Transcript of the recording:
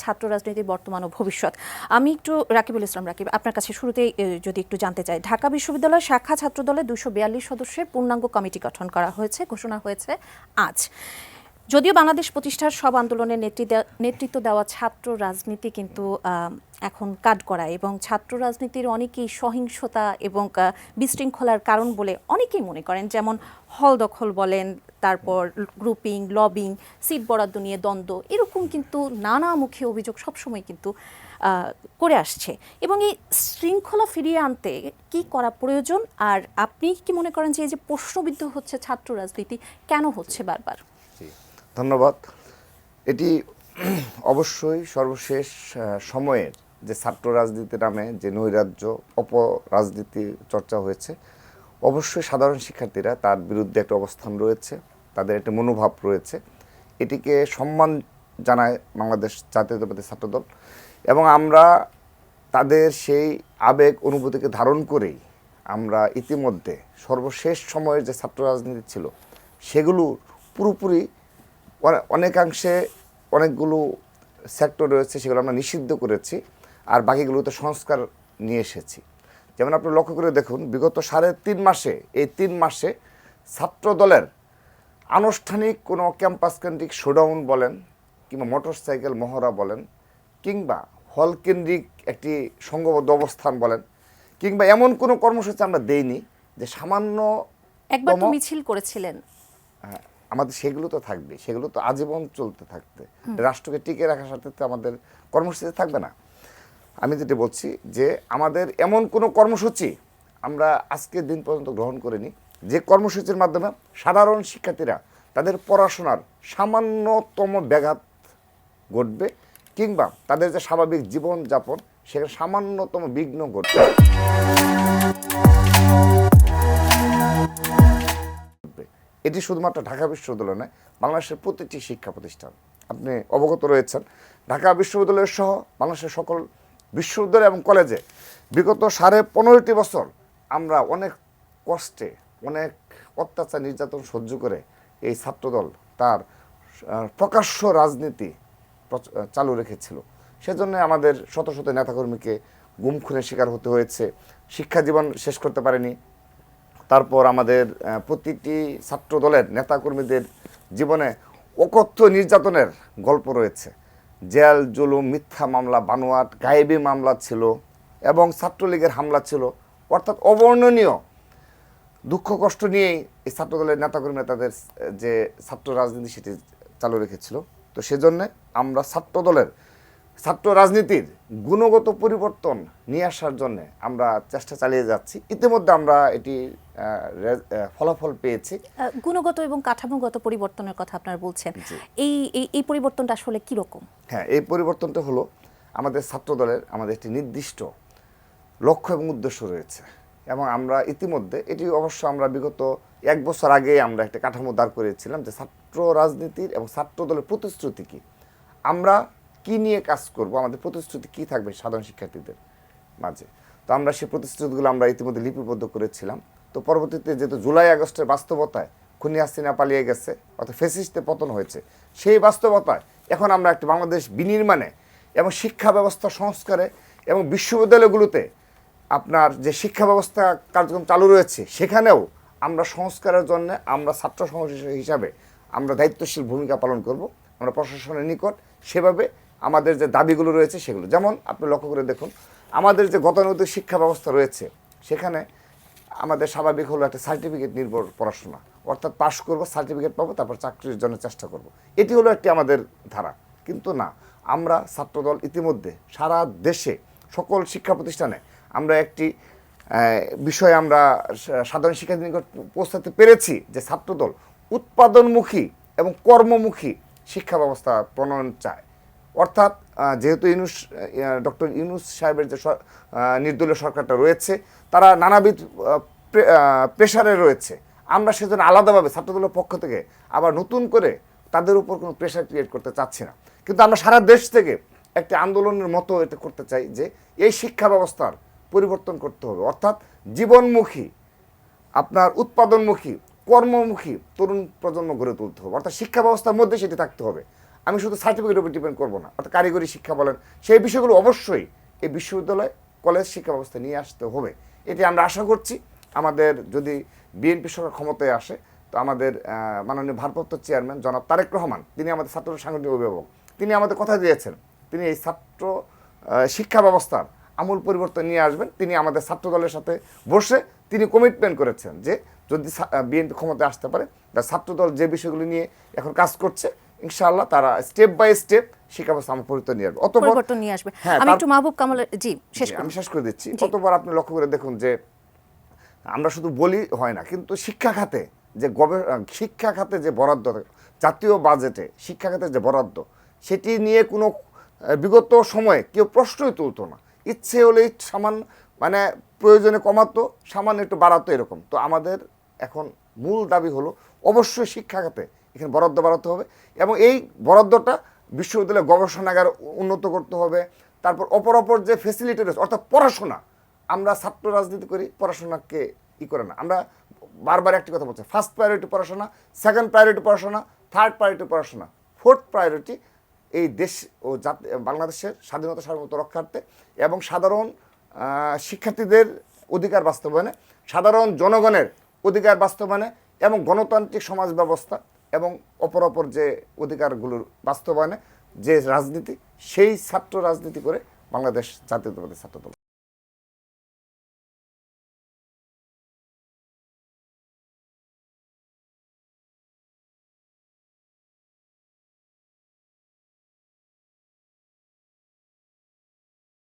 ছাত্র রাজনীতির বর্তমান ও ভবিষ্যৎ। আমি একটু রাকিবুল ইসলাম রাকিব, আপনার কাছে শুরুতেই যদি একটু জানতে চাই, ঢাকা বিশ্ববিদ্যালয় শাখা ছাত্রদলের 242 সদস্যের পূর্ণাঙ্গ কমিটি গঠন করা হয়েছে, ঘোষণা হয়েছে আজ। যদিও বাংলাদেশ প্রতিষ্ঠার সব আন্দোলনের নেতৃত্ব দেওয়া ছাত্র রাজনীতি কিন্তু এখন কাঠগড়ায়, এবং ছাত্র রাজনীতির অনেকেই সহিংসতা এবং বিশৃঙ্খলার কারণ বলে অনেকেই মনে করেন, যেমন হল দখল বলেন, তারপর গ্রুপিং, লবিং, সিট বরাদ্দ নিয়ে দ্বন্দ্ব, এরকম কিন্তু নানামুখী অভিযোগ সবসময় কিন্তু করে আসছে। এবং এই শৃঙ্খলা ফিরিয়ে আনতে কি করা প্রয়োজন, আর আপনি কি মনে করেন যে এই যে প্রশ্নবিদ্ধ হচ্ছে ছাত্র রাজনীতি কেন হচ্ছে বারবার? ধন্যবাদ। এটি অবশ্যই সর্বশেষ সময়ের যে ছাত্র রাজনীতির নামে যে নৈরাজ্য অপরাজনীতি চর্চা হয়েছে, অবশ্যই সাধারণ শিক্ষার্থীরা তার বিরুদ্ধে একটা অবস্থান রয়েছে, তাদের একটা মনোভাব রয়েছে। এটিকে সম্মান জানায় বাংলাদেশ জাতীয়তাবাদী ছাত্রদল, এবং আমরা তাদের সেই আবেগ অনুভূতিকে ধারণ করেই আমরা ইতিমধ্যে সর্বশেষ সময়ের যে ছাত্র রাজনীতি ছিল সেগুলো পুরোপুরি অনেকাংশে অনেকগুলো সেক্টর রয়েছে সেগুলো আমরা নিষিদ্ধ করেছি, আর বাকিগুলোতে সংস্কার নিয়ে এসেছি। যেমন আপনি লক্ষ্য করে দেখুন, বিগত 3.5 মাসে, এই 3 মাসে ছাত্র দলের আনুষ্ঠানিক কোনো ক্যাম্পাস কেন্দ্রিক শোডাউন বলেন, কিংবা মোটরসাইকেল মহড়া বলেন, কিংবা হল কেন্দ্রিক একটি সংঘবদ্ধ অবস্থান বলেন, কিংবা এমন কোনো কর্মসূচি আমরা দেইনি যে সামান্য একবার তো মিছিল করেছিলেন। আমাদের সেগুলো তো থাকবে, সেগুলো তো আজীবন চলতে থাকবে। রাষ্ট্রকে টিকে রাখার সাথে তো আমাদের কর্মসূচি থাকবে না। আমি যেটা বলছি যে আমাদের এমন কোনো কর্মসূচি আমরা আজকের দিন পর্যন্ত গ্রহণ করিনি যে কর্মসূচির মাধ্যমে সাধারণ শিক্ষার্থীরা তাদের পড়াশোনার সামান্যতম ব্যাঘাত ঘটবে, কিংবা তাদের যে স্বাভাবিক জীবনযাপন সেখানে সামান্যতম বিঘ্ন ঘটবে। এটি শুধুমাত্র ঢাকা বিশ্ববিদ্যালয় নয়, বাংলাদেশের প্রতিটি শিক্ষা প্রতিষ্ঠান। আপনি অবগত রয়েছেন, ঢাকা বিশ্ববিদ্যালয় সহ বাংলাদেশের সকল বিশ্ববিদ্যালয় এবং কলেজে বিগত 15.5 বছর আমরা অনেক কষ্টে, অনেক অত্যাচার নির্যাতন সহ্য করে এই ছাত্রদল তার প্রকাশ্য রাজনীতি চালু রেখেছিল। সেজন্য আমাদের শত শত নেতাকর্মীকে গুম খুনের শিকার হতে হয়েছে, শিক্ষা জীবন শেষ করতে পারেনি। তারপর আমাদের প্রতিটি ছাত্র দলের নেতাকর্মীদের জীবনে অকথ্য নির্যাতনের গল্প রয়েছে। জেল, জুলুম, মিথ্যা মামলা, বানোয়াট, গায়েবী মামলা ছিল, এবং ছাত্রলীগের হামলা ছিল। অর্থাৎ অবর্ণনীয় দুঃখ কষ্ট নিয়েই এই ছাত্রদলের নেতাকর্মীরা তাদের যে ছাত্র রাজনীতি সেটি চালু রেখেছিল। তো সেজন্য আমরা ছাত্র রাজনীতির গুণগত পরিবর্তন নিয়ে আসার জন্য আমরা চেষ্টা চালিয়ে যাচ্ছি। ইতিমধ্যে আমরা এটি ফলাফল পেয়েছি। গুণগত এবং কাঠামোগত পরিবর্তনের কথা আপনারা বলছেন, এই পরিবর্তনটা আসলে কীরকম? হ্যাঁ, এই পরিবর্তনটা হলো আমাদের ছাত্রদলের আমাদের একটি নির্দিষ্ট লক্ষ্য এবং উদ্দেশ্য রয়েছে, এবং আমরা ইতিমধ্যে এটি অবশ্য আমরা বিগত 1 বছর আগে আমরা একটা কাঠামো দাঁড় করেছিলাম যে ছাত্র রাজনীতির এবং ছাত্র দলের প্রতিশ্রুতি কী, আমরা কি নিয়ে কাজ করব, আমাদের প্রতিশ্রুতি কী থাকবে সাধারণ শিক্ষার্থীদের মাঝে। তো আমরা সেই প্রতিশ্রুতিগুলো আমরা ইতিমধ্যে লিপিবদ্ধ করেছিলাম। তো পরবর্তীতে যেহেতু জুলাই আগস্টের বাস্তবতায় খুনি হাসিনা পালিয়ে গেছে, অর্থাৎ ফ্যাসিস্টে পতন হয়েছে, সেই বাস্তবতায় এখন আমরা একটি বাংলাদেশ বিনির্মাণে এবং শিক্ষা ব্যবস্থা সংস্কারে এবং বিশ্ববিদ্যালয়গুলোতে আপনার যে শিক্ষা ব্যবস্থা কার্যক্রম চালু রয়েছে সেখানেও আমরা সংস্কারের জন্য আমরা ছাত্র সংগঠন হিসাবে আমরা দায়িত্বশীল ভূমিকা পালন করব। আমরা প্রশাসনের নিকট সেভাবে আমাদের যে দাবিগুলো রয়েছে সেগুলো, যেমন আপনি লক্ষ্য করে দেখুন, আমাদের যে গতানুগতিক শিক্ষা ব্যবস্থা রয়েছে সেখানে আমাদের স্বাভাবিক হলো একটা সার্টিফিকেট নির্ভর পড়াশোনা, অর্থাৎ পাশ করব, সার্টিফিকেট পাবো, তারপর চাকরির জন্য চেষ্টা করব। এটি হলো একটি আমাদের ধারা। কিন্তু না, আমরা ছাত্রদল ইতিমধ্যে সারা দেশে সকল শিক্ষা প্রতিষ্ঠানে আমরা একটি বিষয় আমরা সাধারণ শিক্ষার্থীর নিকট পৌঁছাতে পেরেছি যে ছাত্রদল উৎপাদনমুখী এবং কর্মমুখী শিক্ষা ব্যবস্থা প্রণয়ন চায়। অর্থাৎ যেহেতু ডক্টর ইউনূস সাহেবের যে নির্দলীয় সরকারটা রয়েছে, তারা নানাবিধ প্রেশারে রয়েছে, আমরা সেজন্য আলাদাভাবে ছাত্রদলের পক্ষ থেকে আবার নতুন করে তাদের উপর কোনো প্রেশার ক্রিয়েট করতে চাচ্ছি না। কিন্তু আমরা সারা দেশ থেকে একটি আন্দোলনের মতো এটা করতে চাই যে এই শিক্ষা ব্যবস্থার পরিবর্তন করতে হবে, অর্থাৎ জীবনমুখী, আপনার উৎপাদনমুখী, কর্মমুখী তরুণ প্রজন্ম গড়ে তুলতে হবে, অর্থাৎ শিক্ষা ব্যবস্থার মধ্যে সেটি থাকতে হবে। আমি শুধু সার্টিফিকেটের উপর ডিপেন্ড করবো না, অর্থাৎ কারিগরি শিক্ষা বলেন, সেই বিষয়গুলো অবশ্যই এই বিশ্ববিদ্যালয় কলেজ শিক্ষা ব্যবস্থা নিয়ে আসতে হবে। এটি আমরা আশা করছি আমাদের যদি বিএনপি সরকার ক্ষমতায় আসে, তো আমাদের মাননীয় ভারপ্রাপ্ত চেয়ারম্যান জনাব তারেক রহমান, তিনি আমাদের ছাত্র সাংগঠনিক অভিভাবক, তিনি আমাদের কথা দিয়েছেন তিনি এই ছাত্র শিক্ষা ব্যবস্থার আমূল পরিবর্তন নিয়ে আসবেন। তিনি আমাদের ছাত্র দলের সাথে বসে তিনি কমিটমেন্ট করেছেন যে যদি বিএনপি ক্ষমতায় আসতে পারে, ছাত্রদল যে বিষয়গুলো নিয়ে এখন কাজ করছে, ইনশাআল্লাহ তারা স্টেপ বাই স্টেপ শিক্ষা ব্যবস্থা আমার পরিবর্তন নিয়ে আসবে। পরিবর্তন নিয়ে আসবে। আমি একটু মাহবুব কামালের আমি শেষ করে দিচ্ছি। অতঃপর আপনি লক্ষ্য করে দেখুন যে আমরা শুধু বলি হয় না, কিন্তু শিক্ষা খাতে শিক্ষা খাতে যে বরাদ্দ, জাতীয় বাজেটে শিক্ষা খাতে যে বরাদ্দ, সেটি নিয়ে কোনো বিগত সময়ে কেউ প্রশ্নই তুলতো না। ইচ্ছে হলেই সামান্য মানে প্রয়োজনে কমাতো, সামান্য একটু বাড়াতো, এরকম। তো আমাদের এখন মূল দাবি হলো অবশ্যই শিক্ষা খাতে এখানে বরাদ্দ বাড়াতে হবে, এবং এই বরাদ্দটা বিশ্ববিদ্যালয়ের গবেষণাগার উন্নত করতে হবে। তারপর অপর যে ফেসিলিটি রয়েছে, অর্থাৎ পড়াশোনা, আমরা ছাত্র রাজনীতি করি, পড়াশোনাকে করে না। আমরা বারবার একটি কথা বলছি, ফার্স্ট প্রায়োরিটি পড়াশোনা, সেকেন্ড প্রায়োরিটি পড়াশোনা, থার্ড প্রায়োরিটি পড়াশোনা, ফোর্থ প্রায়োরিটি এই দেশ ও বাংলাদেশের স্বাধীনতা সার্বভৌমত্ব রক্ষার্থে এবং সাধারণ শিক্ষার্থীদের অধিকার বাস্তবায়নে, সাধারণ জনগণের অধিকার বাস্তবায়নে এবং গণতান্ত্রিক সমাজ ব্যবস্থা এবং অপর যে অধিকারগুলোর বাস্তবায়নে যে রাজনীতি, সেই ছাত্র রাজনীতি করে বাংলাদেশ জাতীয়তাবাদী ছাত্রদল।